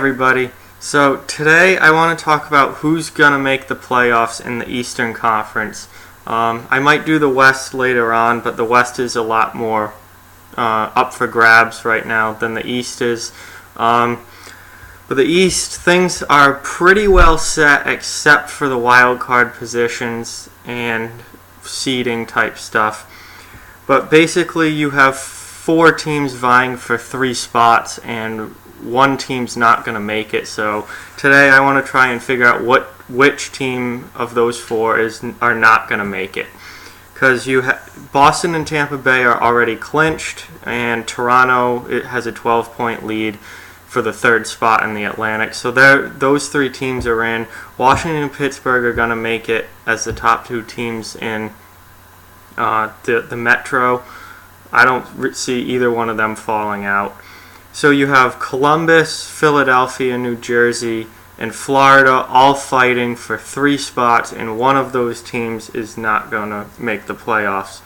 everybody. So today I want to talk about who's going to make the playoffs in the Eastern Conference. I might do the West later on, but the West is a lot more up for grabs right now than the East is. But the East, things are pretty well set except for the wild card positions and seeding type stuff. But basically you have 4 teams vying for 3 spots and one team's not going to make it. So today I want to try and figure out which team of those 4 are not going to make it. Because Boston and Tampa Bay are already clinched, and Toronto has a 12-point lead for the 3rd spot in the Atlantic. So those 3 teams are in. Washington and Pittsburgh are going to make it as the top 2 teams in the Metro. I don't see either one of them falling out. So you have Columbus, Philadelphia, New Jersey, and Florida all fighting for 3 spots, and one of those teams is not going to make the playoffs.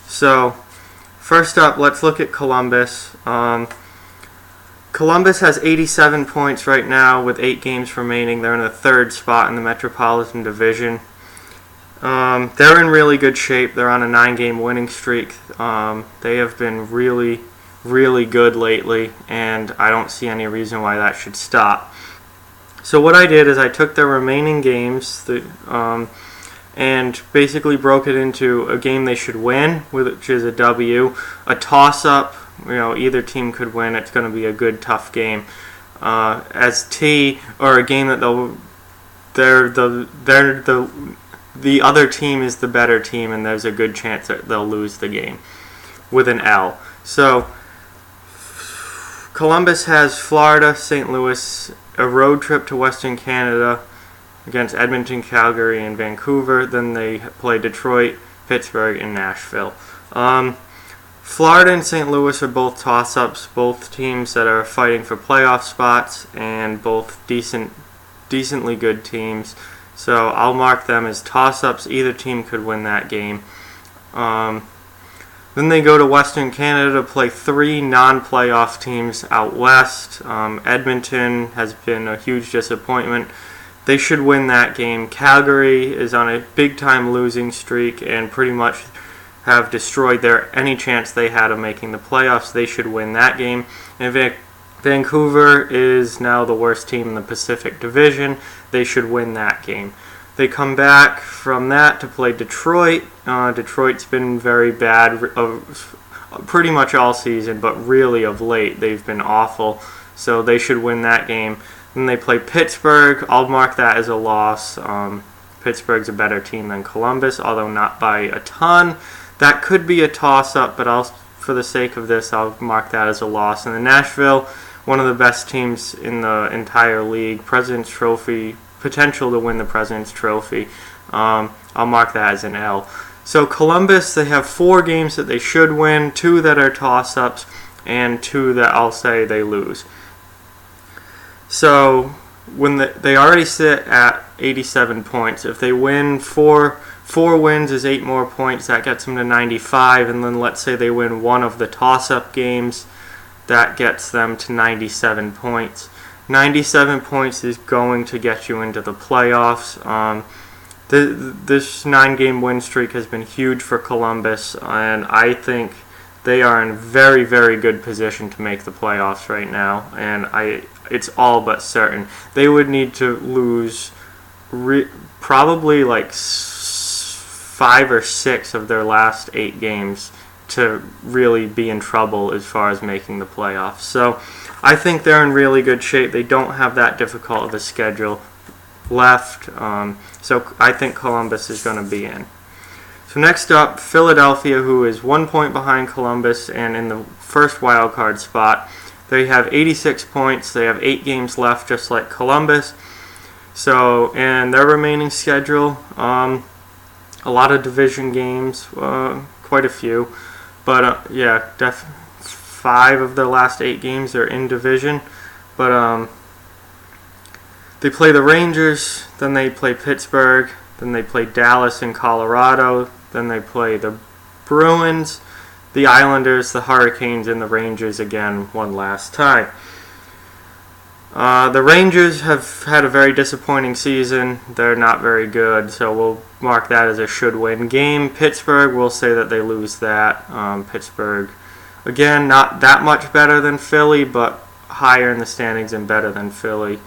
So first up, let's look at Columbus. Columbus has 87 points right now with 8 games remaining. They're in the 3rd spot in the Metropolitan Division. They're in really good shape. They're on a 9-game winning streak. They have been really good lately, and I don't see any reason why that should stop. So what I did is I took their remaining games and basically broke it into a game they should win, which is a W, a toss-up. Either team could win. It's going to be a good, tough game. As T, or a game that the other team is the better team, and there's a good chance that they'll lose the game with an L. So Columbus has Florida, St. Louis, a road trip to Western Canada against Edmonton, Calgary, and Vancouver. Then they play Detroit, Pittsburgh, and Nashville. Florida and St. Louis are both toss-ups, both teams that are fighting for playoff spots, and both decently good teams. So I'll mark them as toss-ups. Either team could win that game. Then they go to Western Canada to play 3 non-playoff teams out west. Edmonton has been a huge disappointment. They should win that game. Calgary is on a big-time losing streak and pretty much have destroyed any chance they had of making the playoffs. They should win that game. And Vancouver is now the worst team in the Pacific Division. They should win that game. They come back from that to play Detroit. Detroit's been very bad pretty much all season, but really of late they've been awful. So they should win that game. Then they play Pittsburgh. I'll mark that as a loss. Pittsburgh's a better team than Columbus, although not by a ton. That could be a toss-up, but for the sake of this, I'll mark that as a loss. And then Nashville, one of the best teams in the entire league, President's Trophy, potential to win the President's Trophy. I'll mark that as an L. So Columbus, they have 4 games that they should win, 2 that are toss-ups, and 2 that I'll say they lose. So when they already sit at 87 points. If they win 4 wins is 8 more points. That gets them to 95, and then let's say they win one of the toss-up games. That gets them to 97 points. 97 points is going to get you into the playoffs. This 9-game win streak has been huge for Columbus, and I think they are in very, very good position to make the playoffs right now, and it's all but certain. They would need to lose probably like 5 or 6 of their last 8 games to really be in trouble as far as making the playoffs. So I think they're in really good shape. They don't have that difficult of a schedule left. So I think Columbus is going to be in. So next up, Philadelphia, who is 1 point behind Columbus and in the first wild card spot. They have 86 points. They have 8 games left, just like Columbus. So, and their remaining schedule, a lot of division games, quite a few. But, 5 of their last 8 games are in division. But they play the Rangers, then they play Pittsburgh, then they play Dallas in Colorado, then they play the Bruins, the Islanders, the Hurricanes, and the Rangers again one last time. The Rangers have had a very disappointing season. They're not very good, so we'll mark that as a should-win game. Pittsburgh, we'll say that they lose that. Pittsburgh, again, not that much better than Philly, but higher in the standings and better than Philly.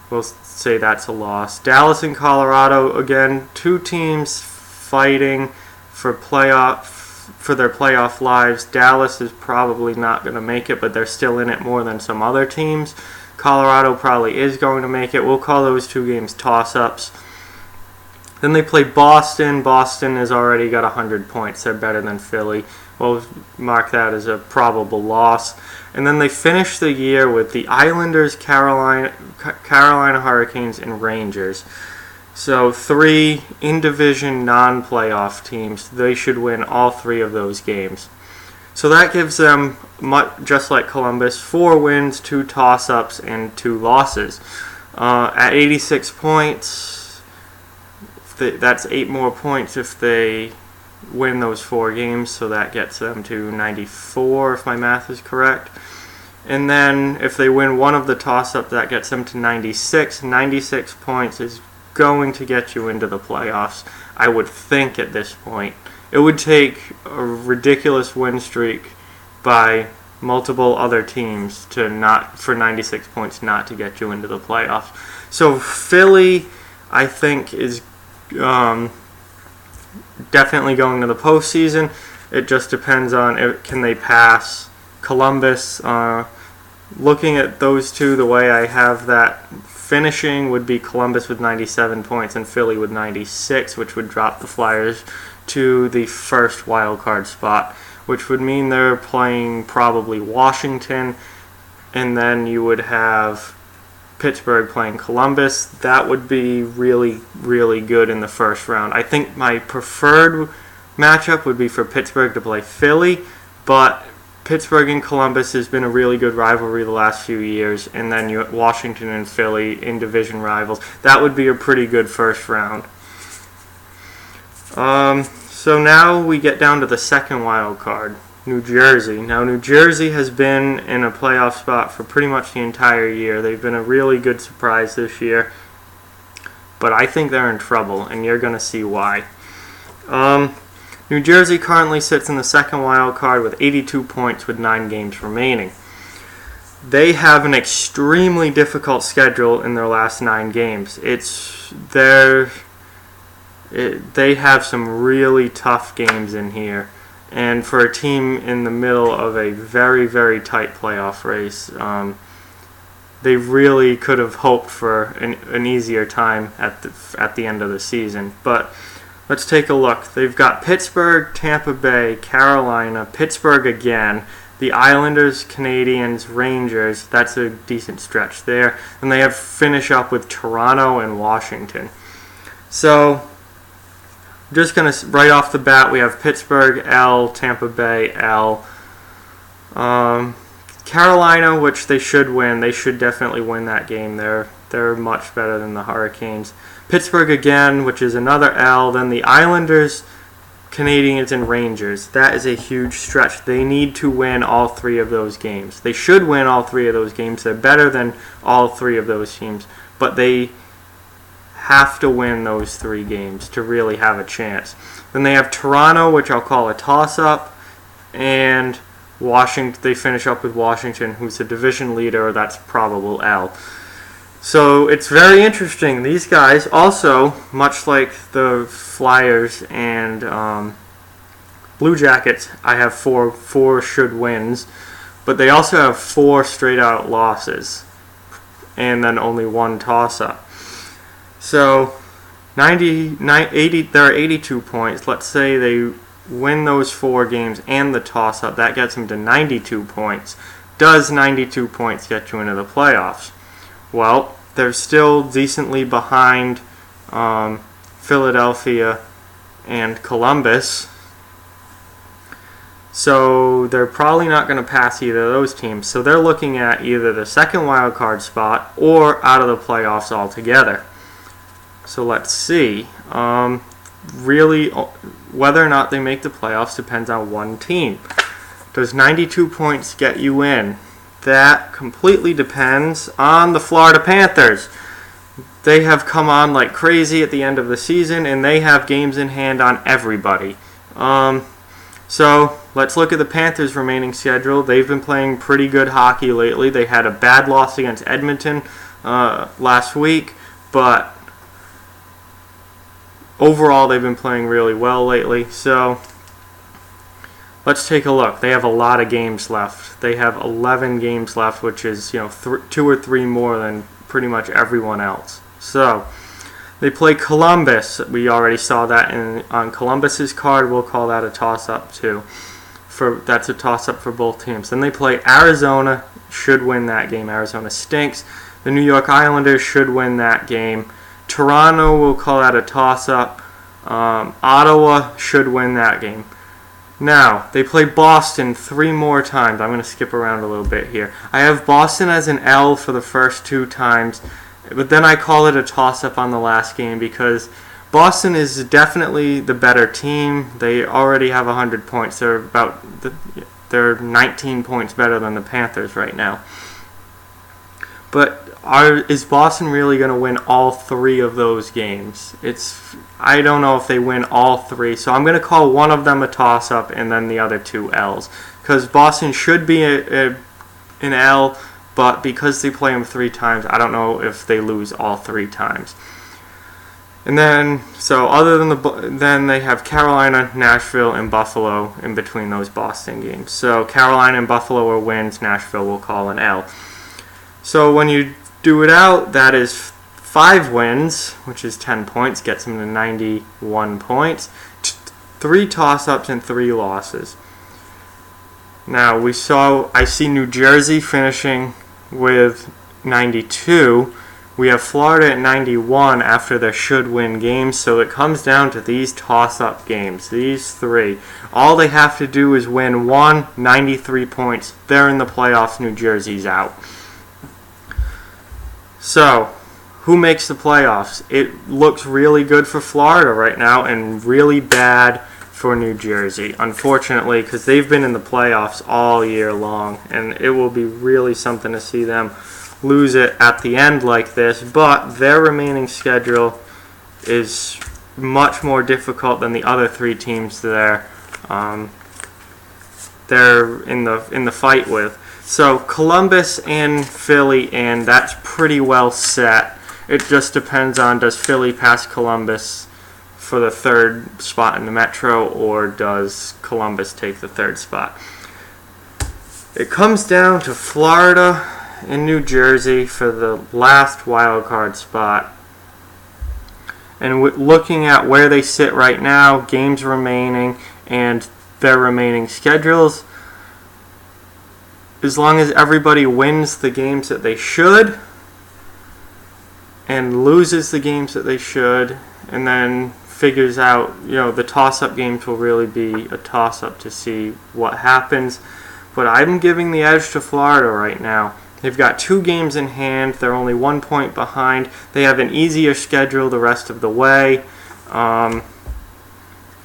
We'll say that's a loss. Dallas and Colorado, again, two teams fighting for their playoff lives. Dallas is probably not going to make it, but they're still in it more than some other teams. Colorado probably is going to make it. We'll call those two games toss-ups. Then they play Boston. Boston has already got 100 points. They're better than Philly. We'll mark that as a probable loss. And then they finish the year with the Islanders, Carolina Hurricanes, and Rangers. So 3 in-division non-playoff teams. They should win all 3 of those games. So that gives them, just like Columbus, 4 wins, 2 toss-ups, and 2 losses. At 86 points, that's 8 more points if they win those 4 games, so that gets them to 94 if my math is correct. And then if they win one of the toss-ups, that gets them to 96. 96 points is going to get you into the playoffs, I would think, at this point. It would take a ridiculous win streak by multiple other teams for 96 points not to get you into the playoffs. So Philly, I think, is definitely going to the postseason. It just depends on can they pass Columbus. Looking at those two, the way I have that finishing would be Columbus with 97 points and Philly with 96, which would drop the Flyers to the first wild card spot, which would mean they're playing probably Washington, and then you would have Pittsburgh playing Columbus. That would be really, really good in the first round. I think my preferred matchup would be for Pittsburgh to play Philly, but Pittsburgh and Columbus has been a really good rivalry the last few years, and then you Washington and Philly in division rivals. That would be a pretty good first round. So now we get down to the second wild card, New Jersey. Now New Jersey has been in a playoff spot for pretty much the entire year. They've been a really good surprise this year, but I think they're in trouble, and you're going to see why. New Jersey currently sits in the second wild card with 82 points with 9 games remaining. They have an extremely difficult schedule in their last 9 games. They have some really tough games in here. And for a team in the middle of a very, very tight playoff race, they really could have hoped for an easier time at the end of the season. But let's take a look. They've got Pittsburgh, Tampa Bay, Carolina, Pittsburgh again, the Islanders, Canadiens, Rangers. That's a decent stretch there. And they have finish up with Toronto and Washington. So just going to, right off the bat, we have Pittsburgh, L, Tampa Bay, L. Carolina, which they should win. They should definitely win that game. They're much better than the Hurricanes. Pittsburgh again, which is another L. Then the Islanders, Canadiens, and Rangers. That is a huge stretch. They need to win all 3 of those games. They should win all 3 of those games. They're better than all 3 of those teams. But they have to win those 3 games to really have a chance. Then they have Toronto, which I'll call a toss-up, and Washington. They finish up with Washington, who's the division leader. That's probable L. So it's very interesting. These guys also, much like the Flyers and Blue Jackets, I have four should wins, but they also have 4 straight-out losses, and then only 1 toss-up. So there are 82 points. Let's say they win those 4 games and the toss-up. That gets them to 92 points. Does 92 points get you into the playoffs? Well, they're still decently behind Philadelphia and Columbus. So they're probably not going to pass either of those teams. So they're looking at either the second wild card spot or out of the playoffs altogether. So let's see. Really, whether or not they make the playoffs depends on one team. Does 92 points get you in? that completely depends on the Florida Panthers. They have come on like crazy at the end of the season, and they have games in hand on everybody. So let's look at the Panthers' remaining schedule. They've been playing pretty good hockey lately. They had a bad loss against Edmonton last week, but overall they've been playing really well lately. So let's take a look. They have a lot of games left. They have 11 games left, which is 2 or 3 more than pretty much everyone else. So they play Columbus. We already saw that on Columbus's card. We'll call that a toss-up too. That's a toss-up for both teams. Then they play Arizona. Should win that game. Arizona stinks. The New York Islanders should win that game. Toronto, we'll call that a toss-up. Ottawa should win that game. Now, they play Boston 3 more times. I'm going to skip around a little bit here. I have Boston as an L for the first 2 times, but then I call it a toss-up on the last game because Boston is definitely the better team. They already have 100 points. They're 19 points better than the Panthers right now. But is Boston really going to win all 3 of those games? I don't know if they win all 3, so I'm going to call one of them a toss-up and then the other 2 L's. Because Boston should be an L, but because they play them 3 times, I don't know if they lose all 3 times. And then, then they have Carolina, Nashville, and Buffalo in between those Boston games. So Carolina and Buffalo are wins, Nashville we'll call an L. So when you do it out, that is 5 wins, which is 10 points, gets them to 91 points, 3 toss-ups and 3 losses. Now I see New Jersey finishing with 92. We have Florida at 91 after their should-win games, so it comes down to these toss-up games, these 3. All they have to do is win 93 points. They're in the playoffs. New Jersey's out. So, who makes the playoffs? It looks really good for Florida right now and really bad for New Jersey, unfortunately, because they've been in the playoffs all year long, and it will be really something to see them lose it at the end like this. But their remaining schedule is much more difficult than the other 3 teams they're in the fight with. So Columbus and Philly, and that's pretty well set. It just depends on, does Philly pass Columbus for the 3rd spot in the Metro, or does Columbus take the 3rd spot? It comes down to Florida and New Jersey for the last wild card spot. And looking at where they sit right now, games remaining, and their remaining schedules, as long as everybody wins the games that they should and loses the games that they should, and then figures out, the toss-up games will really be a toss-up to see what happens. But I'm giving the edge to Florida right now. They've got 2 games in hand. They're only 1 point behind. They have an easier schedule the rest of the way.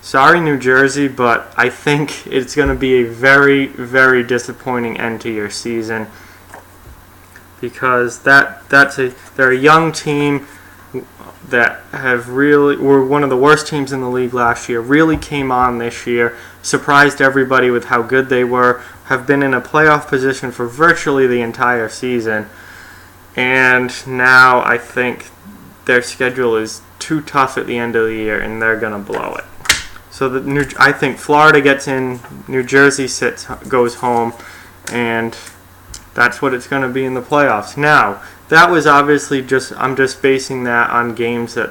Sorry, New Jersey, but I think it's going to be a very, very disappointing end to your season because they're a young team that were one of the worst teams in the league last year, really came on this year, surprised everybody with how good they were, have been in a playoff position for virtually the entire season, and now I think their schedule is too tough at the end of the year and they're going to blow it. So I think Florida gets in, New Jersey goes home, and that's what it's going to be in the playoffs. Now, that was obviously I'm just basing that on games that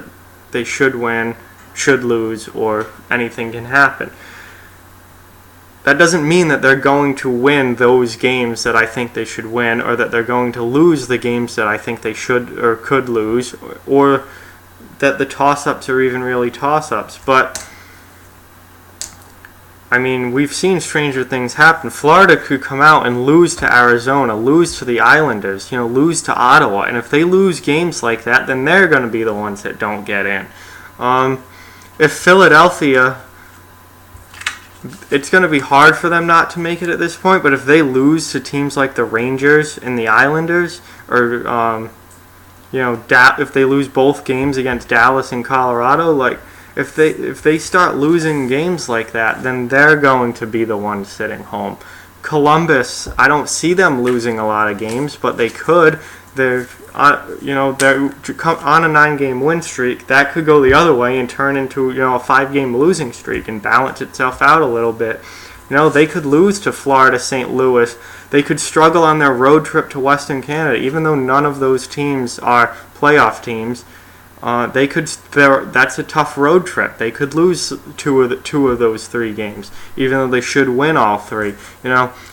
they should win, should lose, or anything can happen. That doesn't mean that they're going to win those games that I think they should win, or that they're going to lose the games that I think they should or could lose, or that the toss-ups are even really toss-ups. But I mean, we've seen stranger things happen. Florida could come out and lose to Arizona, lose to the Islanders, lose to Ottawa. And if they lose games like that, then they're going to be the ones that don't get in. If Philadelphia it's going to be hard for them not to make it at this point, but if they lose to teams like the Rangers and the Islanders, or if they lose both games against Dallas and Colorado, like if they start losing games like that, then they're going to be the ones sitting home. Columbus, I don't see them losing a lot of games, but they could. They're they're on a 9-game win streak. That could go the other way and turn into a 5-game losing streak and balance itself out a little bit. They could lose to Florida, St. Louis. They could struggle on their road trip to Western Canada, even though none of those teams are playoff teams. That's a tough road trip. They could lose two of those 3 games, even though they should win all 3.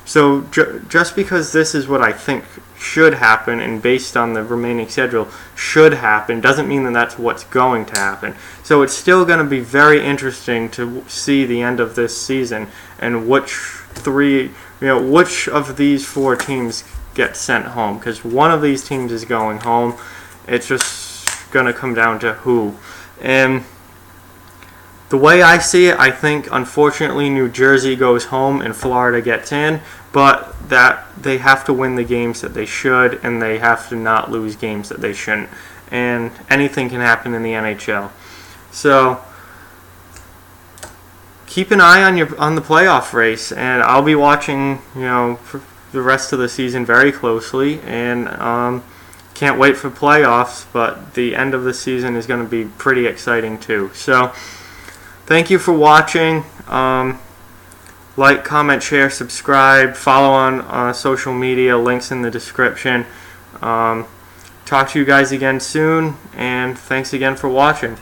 So just because this is what I think should happen, and based on the remaining schedule should happen, doesn't mean that that's what's going to happen. So it's still going to be very interesting to see the end of this season and which of these 4 teams get sent home, because one of these teams is going home. It's just going to come down to who. And the way I see it, I think unfortunately New Jersey goes home and Florida gets in, but that they have to win the games that they should, and they have to not lose games that they shouldn't. And anything can happen in the NHL. So keep an eye on the playoff race, and I'll be watching for the rest of the season very closely, and can't wait for playoffs, but the end of the season is going to be pretty exciting too. So thank you for watching. Like, comment, share, subscribe, follow on social media, links in the description. Talk to you guys again soon, and thanks again for watching.